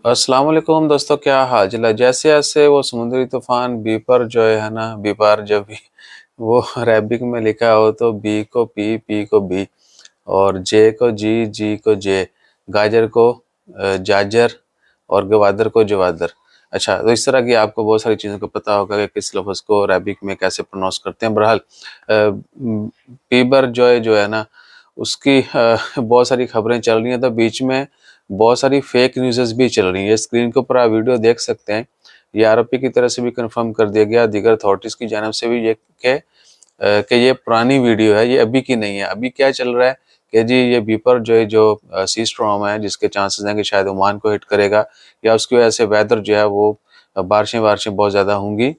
अस्सलाम वालेकुम दोस्तों, क्या हाल है। जैसे जैसे वो समुद्री तूफान बीपर जो है ना, बीपर जब भी वो अरेबिक में लिखा हो तो बी को पी को बी और जे को जी को जे, गाजर को जाजर और गवादर को जवादर। अच्छा, तो इस तरह की आपको बहुत सारी चीज़ों का पता होगा कि किस लफ्ज़ को अरेबिक में कैसे प्रोनाउंस करते हैं। बहरहाल पीबर जो है ना, उसकी बहुत सारी खबरें चल रही हैं, तो बीच में बहुत सारी फेक न्यूज़ेस भी चल रही हैं। स्क्रीन के ऊपर आप वीडियो देख सकते हैं। ये आरओपी की तरफ से भी कंफर्म कर दिया गया, दीगर अथॉरिटीज़ की जानिब से भी, कि ये पुरानी वीडियो है, ये अभी की नहीं है। अभी क्या चल रहा है कि जी ये बीपर जो सी स्टॉर्म है, जिसके चांसेस हैं कि शायद ओमान को हिट करेगा या उसकी वजह से वेदर जो है वो बारिशें बहुत ज़्यादा होंगी।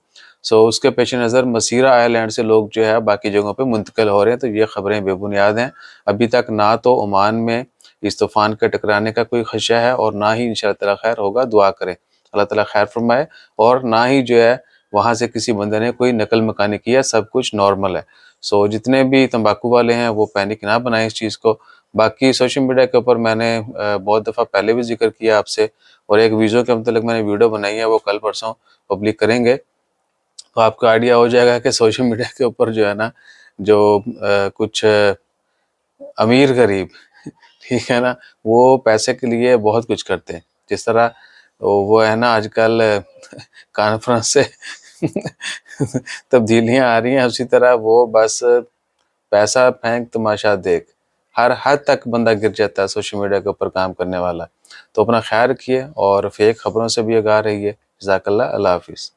सो उसके पेश नज़र मसीरा आइलैंड से लोग जो है बाकी जगहों पे मुंतकिल हो रहे हैं, तो ये खबरें बेबुनियाद हैं। अभी तक ना तो ओमान में इस तूफ़ान के टकराने का कोई ख़दशा है और ना ही इंशाअल्लाह ताला खैर होगा, दुआ करें अल्लाह ताला खैर फरमाए। और ना ही जो है वहाँ से किसी बंदे ने कोई नकल मकानी की है, सब कुछ नॉर्मल है। सो जितने भी तंबाकू वाले हैं वो पैनिक ना बनाएं इस चीज़ को। बाकी सोशल मीडिया के ऊपर मैंने बहुत दफ़ा पहले भी ज़िक्र किया आपसे, और एक वीज़ो के मतलब मैंने वीडियो बनाई है, वो कल परसों पब्लिक करेंगे, तो आपको आइडिया हो जाएगा कि सोशल मीडिया के ऊपर जो है ना, जो कुछ अमीर गरीब ठीक है ना, वो पैसे के लिए बहुत कुछ करते हैं। जिस तरह वो है ना आजकल कॉन्फ्रेंस से तब्दीलियाँ आ रही हैं, उसी तरह वो बस पैसा फेंक तमाशा देख, हर हद तक बंदा गिर जाता है सोशल मीडिया के ऊपर काम करने वाला। तो अपना ख्याल रखिए और फेक खबरों से भी आगाह रहिए। जज़ाकल्लाह, अल्लाह हाफ़िज़।